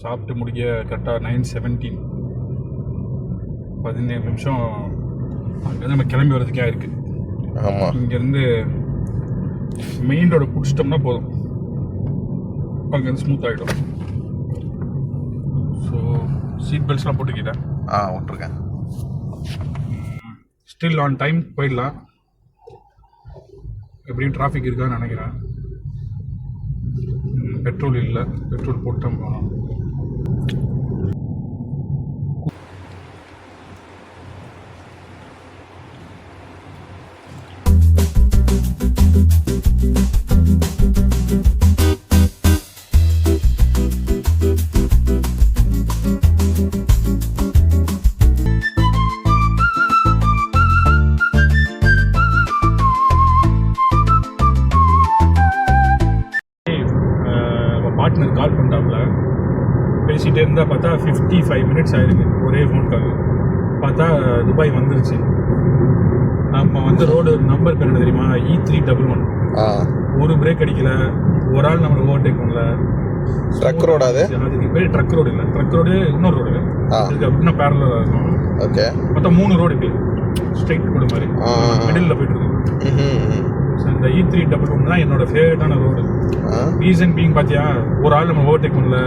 சாப்பிட்டு முடிக்க கரெக்டாக 9:17, 17 நிமிஷம் அங்கேருந்து நம்ம கிளம்பி வரதுக்கே இருக்குது. ஆமாம், இங்கேருந்து மெயின் ரோடை பிடிச்சிட்டோம்னா போதும், அங்கேருந்து ஸ்மூத் ஆகிடும். ஸோ சீட் பெல்ட்ஸ்லாம் போட்டுக்கிட்டேன். விட்ருக்கேன். ஸ்டில் ஆன் டைம் போயிடலாம். எப்படியும் டிராஃபிக் இருக்கான்னு நினைக்கிறேன். பெட்ரோல் இல்லை, பெட்ரோல் போட்டோம் போனோம். பார்ட்னர் கால் பண்ணிட்டாப்புல, பேசிகிட்டே இருந்தால் பார்த்தா 55 மினிட்ஸ் ஆயிருக்கு ஒரே ஃபோன் கால். பார்த்தா துபாய் வந்துருச்சு. நம்ம வந்து ரோடு நம்பர் பேர் என்ன தெரியுமா? E311. ஒரு பிரேக் அடிக்கல, ஒரு ஆள் நம்மளை ஓவர்டேக் பண்ணல. ட்ரக் ரோடு அது? அதுக்கு பேர் ட்ரக் ரோடு இல்லை, ட்ரக் ரோடு இன்னொரு ரோடு இதுக்கு அப்படின்னா பேரலாக இருக்கும். ஓகே, மொத்தம் 3 ரோடு இப்படி ஸ்ட்ரைட் ரோடு மாதிரி மிடில் போயிட்டு இருக்கு. இந்த E311 தான் என்னோட ஃபேவரட்டான ரோடு. ரீசன் பீங் பார்த்தியா, ஒரு ஆள் நம்ம ஓவர்டேக் பண்ணல,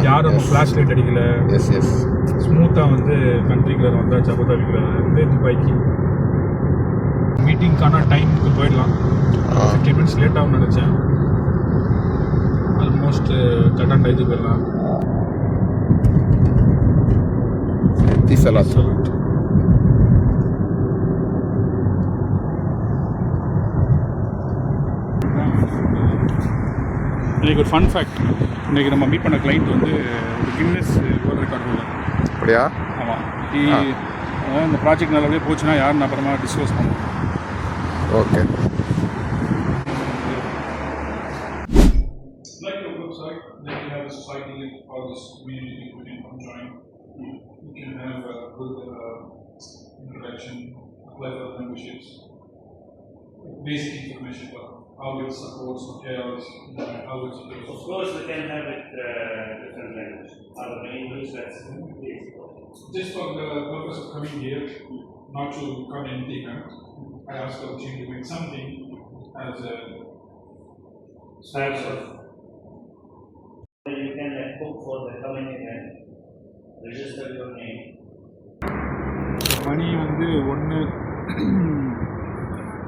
யாரும் நம்ம ஃப்ளாஷ் லைட் அடிக்கல, ஸ்மூத்தாக வந்து கண்ட்ரிக்குள்ள வந்தாச்சு. அபுதாபிக்குள்ள வந்து துபாய்க்கு மீட்டிங்க்கான டைமுக்கு போயிடலாம். 50 மினிட்ஸ் லேட் ஆகும்னு நினச்சேன். ஆல்மோஸ்ட் கரெக்டான டைத்துக்கு போயிடலாம். இன்றைக்கி ஒரு ஃபன் ஃபேக்ட். இன்றைக்கி நம்ம மீட் பண்ண கிளைண்ட் வந்து ஒரு கின்னஸ் வேர்ல்ட் ரெக்கார்ட் ஹோல்டர். அப்படியா? ஆமாம். இந்த ப்ராஜெக்ட் நல்லபடியே போச்சுன்னா யாருன்னு அப்புறமா டிஸ்கஸ் பண்ணுவோம். Okay. Basic information about how it supports hotels, how it supports. Of course, we can have it different language. Other than English, that's basic. Just for the purpose of coming here, not to come empty hand, I asked the team to make something as a Snapshot. You can book for the coming event, register your name. மணி வந்து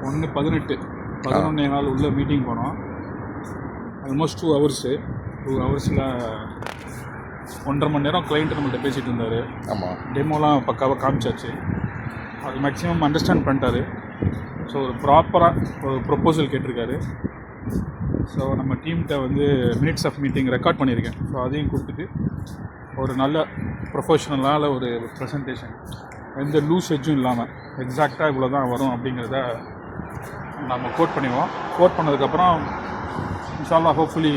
1:18 உள்ள meeting போனோம். Almost 2 hours. 2 ஹவர்ஸில் 1.5 மணி நேரம் client நம்மள்கிட்ட பேசிகிட்டு இருந்தார். ஆமாம், டெமோலாம் பக்காவாக காமிச்சாச்சு. அது மேக்ஸிமம் அண்டர்ஸ்டாண்ட் பண்ணிட்டாரு. ஸோ ஒரு ப்ராப்பராக ஒரு ப்ரொப்போசல் கேட்டிருக்காரு. ஸோ நம்ம டீம்கிட்ட வந்து மினிட்ஸ் ஆஃப் மீட்டிங் ரெக்கார்ட் பண்ணியிருக்கேன். ஸோ அதையும் கொடுத்துட்டு ஒரு நல்ல ப்ரொஃபஷ்னலான ஒரு ப்ரெசன்டேஷன், எந்த லூஸ் எட்ஜும் இல்லாமல் எக்ஸாக்டாக இவ்வளோ தான் வரும் அப்படிங்கிறத நம்ம கோட் பண்ணிடுவோம். கோட் பண்ணதுக்கப்புறம் இன்ஷால்லா ஹோப்ஃபுல்லி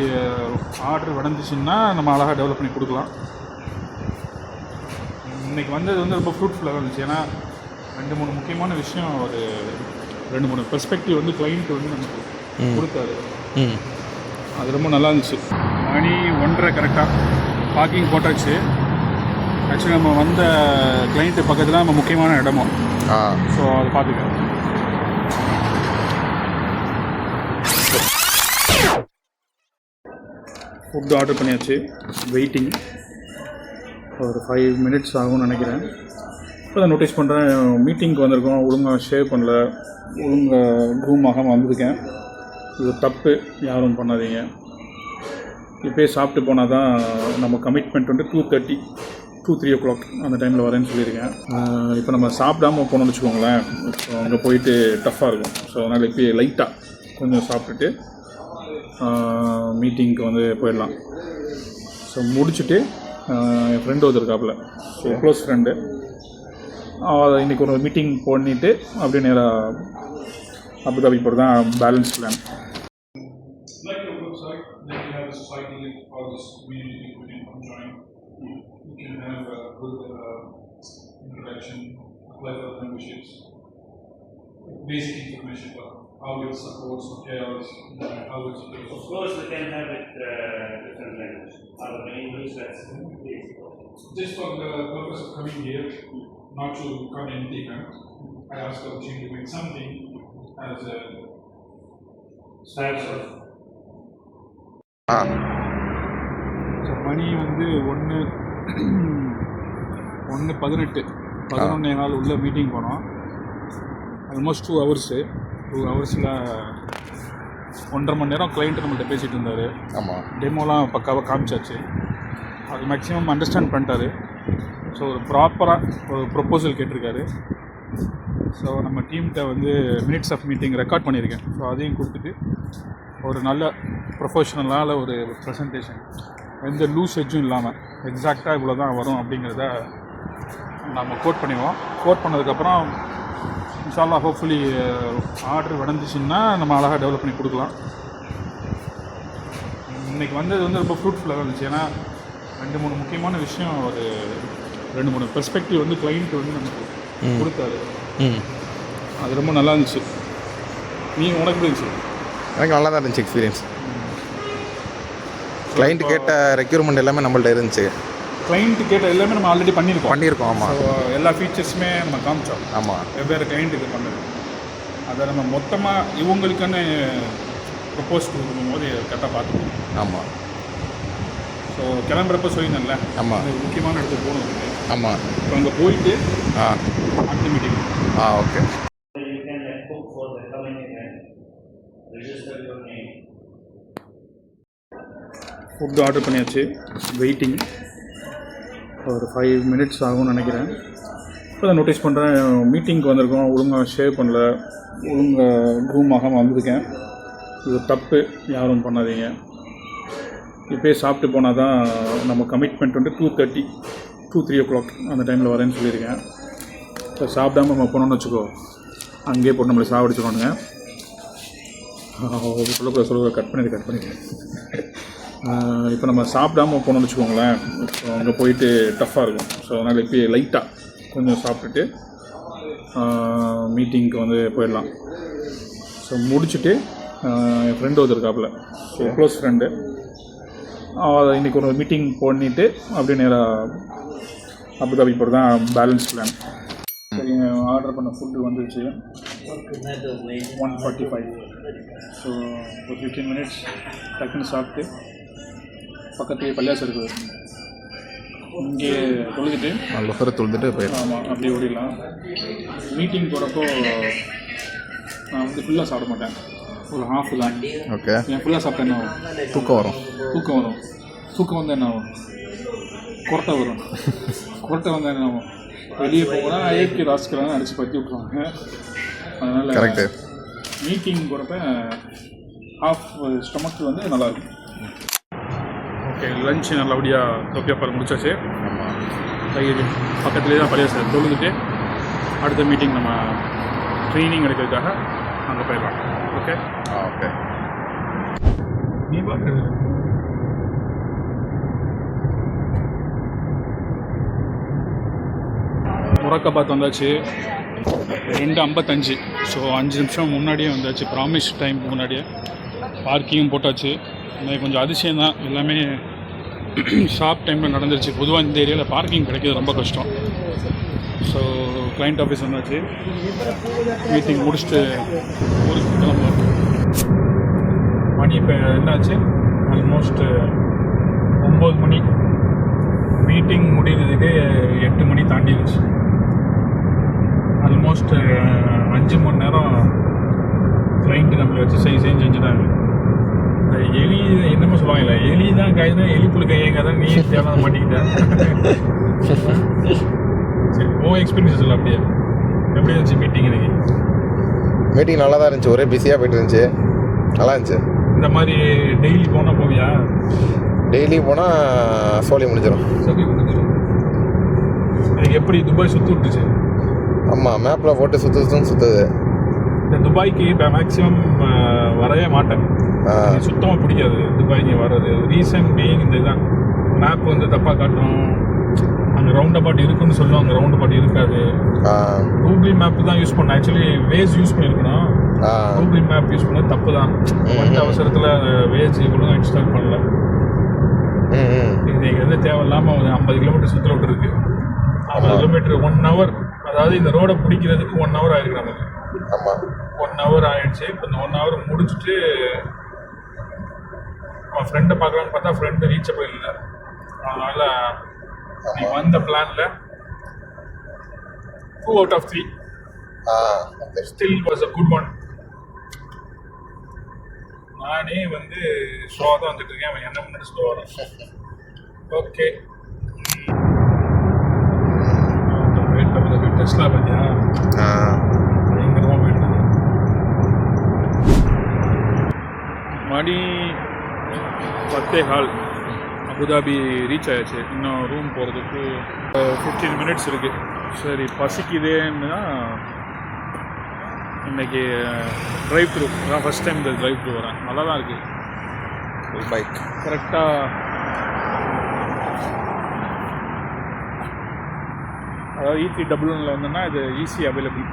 ஆர்டர் வளர்ந்துச்சுன்னா நம்ம அழகாக டெவலப் பண்ணி கொடுக்கலாம். இன்றைக்கி வந்தது வந்து ரொம்ப ஃப்ரூட்ஃபுல்லாக இருந்துச்சு. ஏன்னா 2-3 முக்கியமான விஷயம், ஒரு 2-3 பெர்ஸ்பெக்டிவ் வந்து கிளைண்ட் வந்து நமக்கு கொடுத்தாரு. அது ரொம்ப நல்லா இருந்துச்சு. மணி 1:30 கரெக்டாக பார்க்கிங் போட்டாச்சு. ஆக்சுவலி நம்ம வந்த கிளைண்ட்டு பக்கத்தில் நம்ம முக்கியமான இடமும். ஸோ அதை பார்த்துக்க. ஃபுட்டு ஆர்டர் பண்ணியாச்சு. வெயிட்டிங் ஒரு 5 மினிட்ஸ் ஆகும்னு நினைக்கிறேன். இப்போ தான் நோட்டீஸ் பண்ணுறேன், மீட்டிங்க்கு வந்திருக்கோம், ஒழுங்காக ஷேவ் பண்ணல, ஒழுங்காக க்ரூம் ஆகாமல் வந்திருக்கேன். இது தப்பு, யாரும் பண்ணாதீங்க. இப்போயே சாப்பிட்டு போனால் தான் நம்ம கமிட்மெண்ட் வந்து 2:30 to 3 o'clock அந்த டைமில் வரேன்னு சொல்லியிருக்கேன். இப்போ நம்ம சாப்பிடாமல் போனோம்னு வச்சுக்கோங்களேன், ஸோ அங்கே போயிட்டு டஃப்பாக இருக்கும். ஸோ அதனால் இப்போ லைட்டாக கொஞ்சம் சாப்பிட்டுட்டு மீட்டிங்க்கு வந்து போயிடலாம். ஸோ முடிச்சுட்டு என் ஃப்ரெண்டு ஒருத்தருக்காப்புல, ஸோ க்ளோஸ் ஃப்ரெண்டு, இன்றைக்கி ஒரு மீட்டிங் பண்ணிவிட்டு அப்படியே நேராக அபுதாபி போகிறது தான் balance plan. You can have a good introduction, apply for memberships, basic information about how it supports hotels, how it's built. Of course, we can have it different language. Other than English, that's Just for the purpose of coming here, not to come empty hand, I asked the team to make something as a types of. Ah so மணி வந்து 1:18 நாள் உள்ள meeting போனோம். Almost 2 hours. 2 ஹவர்ஸில் 1.5 மணி நேரம் client நம்மள்ட்ட பேசிகிட்டு இருந்தார். ஆமாம். டெமோலாம் பக்காவாக காமிச்சாச்சு. அது மேக்ஸிமம் அண்டர்ஸ்டாண்ட் பண்ணிட்டாரு. ஸோ ஒரு ப்ராப்பராக ஒரு ப்ரொப்போசல் கேட்டிருக்காரு. ஸோ நம்ம டீம்கிட்ட வந்து மினிட்ஸ் ஆஃப் மீட்டிங் ரெக்கார்ட் பண்ணியிருக்கேன். ஸோ அதையும் கொடுத்துட்டு ஒரு நல்ல ப்ரொஃபஷ்னலான ஒரு ப்ரெசன்டேஷன், எந்த லூஸ் எட்ஜும் இல்லாமல் எக்ஸாக்டாக இவ்வளோ தான் வரும் அப்படிங்கிறத நம்ம கோட் பண்ணிடுவோம். கோட் பண்ணதுக்கப்புறம் இன்ஷால்லா ஹோப்ஃபுல்லி ஆர்டர் விளைஞ்சிச்சின்னா நம்ம அழகாக டெவலப் பண்ணி கொடுக்கலாம். இன்றைக்கி வந்தது வந்து ரொம்ப ஃப்ரூட்ஃபுல்லாக இருந்துச்சு. ஏன்னா 2-3 முக்கியமான விஷயம், ஒரு 2-3 பெர்ஸ்பெக்டிவ் வந்து கிளைண்ட் வந்து நமக்கு கொடுத்தாரு. அது ரொம்ப நல்லா இருந்துச்சு. உனக்கு எப்படி இருந்துச்சு? எனக்கு நல்லா தான் இருந்துச்சு எக்ஸ்பீரியன்ஸ். கிளைண்ட் கேட்ட ரெக்யூர்மெண்ட் எல்லாமே நம்மள்ட்ட இருந்துச்சு. கிளைண்ட் கேட்ட எல்லாமே நம்ம ஆல்ரெடி பண்ணியிருக்கோம். ஆமாம். ஸோ எல்லா ஃபீச்சர்ஸுமே நம்ம காமிச்சோம். ஆமாம். வெவ்வேறு கிளைண்ட்டுக்கு பண்ணது அதை நம்ம மொத்தமாக இவங்களுக்குன்னு ப்ரப்போஸ் கொடுக்கும்போது கரெக்டாக பார்த்துக்கணும். ஆமாம். ஸோ கிளம்புறப்ப சொல்லியிருந்தேன்ல, ஆமாம், அது முக்கியமான இடத்துக்கு போகணும். ஆமாம். இப்போ அங்கே போயிட்டு அடுத்த meeting. Okay. You can book for the coming event. Register your name. Food order பண்ணியாச்சு. வெயிட்டிங் ஒரு 5 மினிட்ஸ் ஆகும்னு நினைக்கிறேன். இப்போ தான் நோட்டீஸ் பண்ணுறேன், மீட்டிங்க்கு வந்திருக்கோம், ஒழுங்காக ஷேவ் பண்ணல, ஒழுங்காக க்ரூம் ஆகாமல் வந்திருக்கேன். இது தப்பு, யாரும் பண்ணாதீங்க. இப்போயே சாப்பிட்டு போனால் தான் நம்ம கமிட்மெண்ட் வந்து 2:30 to 3 o'clock அந்த டைமில் வரேன்னு சொல்லியிருக்கேன். ஸோ சாப்பிடாமல் நம்ம போனோம்னு வச்சுக்கோ, அங்கேயே போட்டு நம்மளை சாப்பிடுச்சுக்கோணுங்க. சொல்ல கட் பண்ணிடுறேன். இப்போ நம்ம சாப்பிடாமல் போனோம்னு வச்சுக்கோங்களேன், ஸோ அங்கே போயிட்டு டஃப்பாக இருக்கும். ஸோ அதனால் இப்போ லைட்டாக கொஞ்சம் சாப்பிட்டுட்டு மீட்டிங்க்கு வந்து போயிடலாம். ஸோ முடிச்சுட்டு என் ஃப்ரெண்டு ஒருத்தருக்காப்புல, ஸோ க்ளோஸ் ஃப்ரெண்டு, இன்றைக்கி ஒரு மீட்டிங் பண்ணிவிட்டு அப்படியே நேராக அபுதாபி போகிறது தான் பேலன்ஸ் பிளான். சரி, ஆர்டர் பண்ண ஃபுட்டு வந்துருச்சு 1:45. ஸோ ஒரு 15 மினிட்ஸ் டக்குன்னு சாப்பிட்டு பக்கத்துலேயே பள்ளியாசம் இருக்குது, இங்கே தொழுதுட்டு போயிடலாம். ஆமாம், அப்படியே ஓடிடலாம். மீட்டிங் போகிறப்போ நான் வந்து ஃபுல்லாக சாப்பிட மாட்டேன், ஒரு ஹாஃப் தான். ஓகே. என் ஃபுல்லாக சாப்பிட்டா என்ன ஆகும்? தூக்கம் வரும். தூக்கம் வந்து என்ன ஆகும்? கொரட்டை வரும். கொரட்டை வந்து என்ன ஆகும்? வெளியே போனால் ஏகே ராஸ்கெல்லாம் அடித்து பற்றி விட்ருவாங்க. அதனால் கரெக்டு. மீட்டிங் போகிறப்ப ஹாஃப் ஸ்டொமக் வந்து நல்லாயிருக்கும். ஓகே, லஞ்ச் நல்லபடியாக தொப்பியாப்பால் முடிச்சாச்சு. பக்கத்துலேயே தான் பள்ளியாசம் தொழுதுட்டு அடுத்த மீட்டிங் நம்ம ட்ரைனிங் எடுக்கிறதுக்காக அங்கே போயிடலாம். ஓகே. நீ பார்க்குறது முரக்காபாத் வந்தாச்சு 2:55. ஸோ 5 நிமிஷம் முன்னாடியே வந்தாச்சு, ப்ராமிஸ் டைமுக்கு முன்னாடியே. பார்க்கிங்கும் போட்டாச்சு. கொஞ்சம் அதிசயம் தான், எல்லாமே ஷார்ப் டைமில் நடந்துருச்சு. பொதுவாக இந்த ஏரியாவில் பார்க்கிங் கிடைக்கிறது ரொம்ப கஷ்டம். ஸோ கிளைண்ட் ஆஃபீஸ் வந்தாச்சு, மீட்டிங் முடிச்சுட்டு ஊருக்கு கிளம்புவோம். மணி இப்போ என்னாச்சு, ஆல்மோஸ்ட் 9 மணி. மீட்டிங் முடிகிறதுக்கு 8 மணி தாண்டிடுச்சு. ஆல்மோஸ்ட் 5 மணி நேரம் கிளைண்ட்டு நம்மளை வச்சு செஞ்சுட்டாங்க. எலி என்னமோ சொல்லுவாங்கல்ல, எலி தான் காய்தான், எலி புழு கையங்க தான், நீ தேவை மாட்டிக்கிட்டேன். சரி, எக்ஸ்பீரியன்ஸ் இல்லை அப்படியே எப்படி இருந்துச்சு மீட்டிங்? இன்னைக்கு மீட்டிங் நல்லா தான் இருந்துச்சு, ஒரே பிஸியாக போயிட்டு இருந்துச்சு, நல்லா இருந்துச்சு. இந்த மாதிரி டெய்லி போனால் போவியா? டெய்லி போனால் சோலி முடிஞ்சிடும். எனக்கு எப்படி துபாய் சுற்றி விட்டுச்சு? ஆமாம், மேப்பில் போட்டு சுற்றுது. இந்த துபாய்க்கு இப்போ மேக்ஸிமம் வரவே மாட்டேன், சுத்தமாக பிடிக்காது துபாய்க்கு வர்றது. ரீசன் பீயிங் இந்த இதுதான், மேப் வந்து தப்பாக காட்டும். அங்கே ரவுண்ட் அபாட் இருக்குன்னு சொல்லுவாங்க, ரவுண்ட் அபாட் இருக்காது. கூகுள் மேப் தான் யூஸ் பண்ணேன். ஆக்சுவலி வேஸ் யூஸ் பண்ணியிருக்கணும், கூகுள் மேப் யூஸ் பண்ண தப்பு தான். வந்த அவசரத்தில் வேஜ் இவ்வளோ இன்ஸ்டால் பண்ணல. இது இங்கே வந்து தேவையில்லாமல் ஒரு 50 கிலோமீட்டர் சுற்றுல விட்டுருக்கு. 50 கிலோமீட்டர் 1 hour, அதாவது இந்த ரோடை பிடிக்கிறதுக்கு 1 hour ஆயிருக்கு நமக்கு. ஆமாம் 1 hour ஆயிடுச்சு. இப்போ இந்த 1 hour முடிச்சுட்டு அவன் ஃப்ரெண்டை பார்க்கலான்னு பார்த்தா ஃப்ரெண்டு ரீச்சபிள் இல்லை. அதனால் நீ வந்த பிளானில் 2 out of 3 still was a good one. நானே வந்து ஸ்லோவாக தான் வந்துட்டு இருக்கேன், அவன் என்ன முன்னாடி ஸ்லோவாக தான். ஓகே, டெஸ்ட்லா பார்த்தியா பயங்கரமாக போயிட்டாங்க. மணி 10:15 அபுதாபி ரீச் ஆயாச்சு. இன்னும் ரூம் போகிறதுக்கு 15 minutes இருக்குது. சரி பசிக்குதேன்னா இன்றைக்கி ட்ரைவ் த்ரூ அதான் ஃபஸ்ட் டைம் இந்த ட்ரைவ் த்ரூ வரேன். நல்லா தான் இருக்குது. பைக் கரெக்டாக அதாவது E3W வந்தோன்னா இது ஈஸி அவைலபிள்.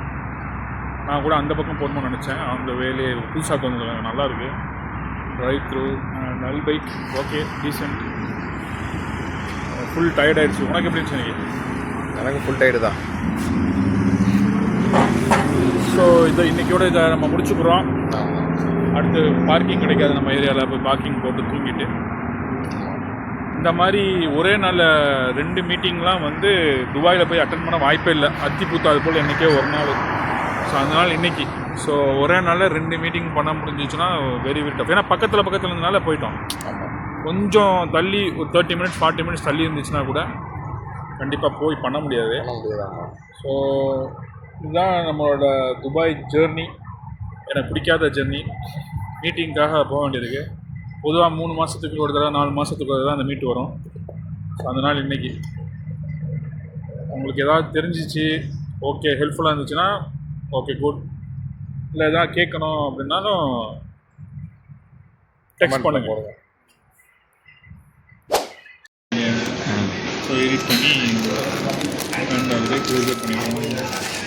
நான் கூட அந்த பக்கம் போகணும்னு நினச்சேன். அந்த வேலையை புதுசாக கொஞ்சம் நல்லாயிருக்கு. ட்ரைவ் த்ரூ நல் bike okay decent. Full tired ஆகிடுச்சு. உனக்கு எப்படி இருந்துச்சு? எனக்கு ஃபுல் டயர்டு தான். ஸோ இன்றைக்கியோட இதை நம்ம முடிச்சுக்கிறோம். அடுத்து பார்க்கிங் கிடைக்காது நம்ம ஏரியாவில், போய் பார்க்கிங் போட்டு தூங்கிட்டு இந்த மாதிரி ஒரே நாளில் 2 மீட்டிங்லாம் வந்து துபாயில் போய் அட்டன் பண்ண வாய்ப்பே இல்லை. அத்தி பூத்தாது போல் என்றைக்கே ஒரு நாள். ஸோ அதனால் இன்றைக்கி ஒரே நாளில் 2 மீட்டிங் பண்ண முடிஞ்சிச்சுன்னா வெரி டஃப். ஏன்னா பக்கத்தில் இருந்தனால போயிட்டோம். கொஞ்சம் தள்ளி ஒரு 30 minutes 40 minutes தள்ளி இருந்துச்சுன்னா கூட கண்டிப்பாக போய் பண்ண முடியாது. ஸோ இதுதான் நம்மளோட துபாய் ஜேர்னி. எனக்கு பிடிக்காத ஜேர்னி. மீட்டிங்காக போக வேண்டியதுக்கு பொதுவாக 3 மாதத்துக்கு ஒரு தடவை 4 மாதத்துக்கு ஒரு தடவை அந்த மீட் வரும். ஸோ அதனால் இன்றைக்கி உங்களுக்கு ஏதாவது தெரிஞ்சிச்சு ஓகே ஹெல்ப்ஃபுல்லாக இருந்துச்சுன்னா ஓகே குட். இல்லை எதாவது கேட்கணும் அப்படின்னாலும் டெக்ஸ்ட் பண்ணுங்க. ஸோ எடிட் பண்ணி அண்ட் அதில் க்ளோஸ் பண்ணிடுவோம்.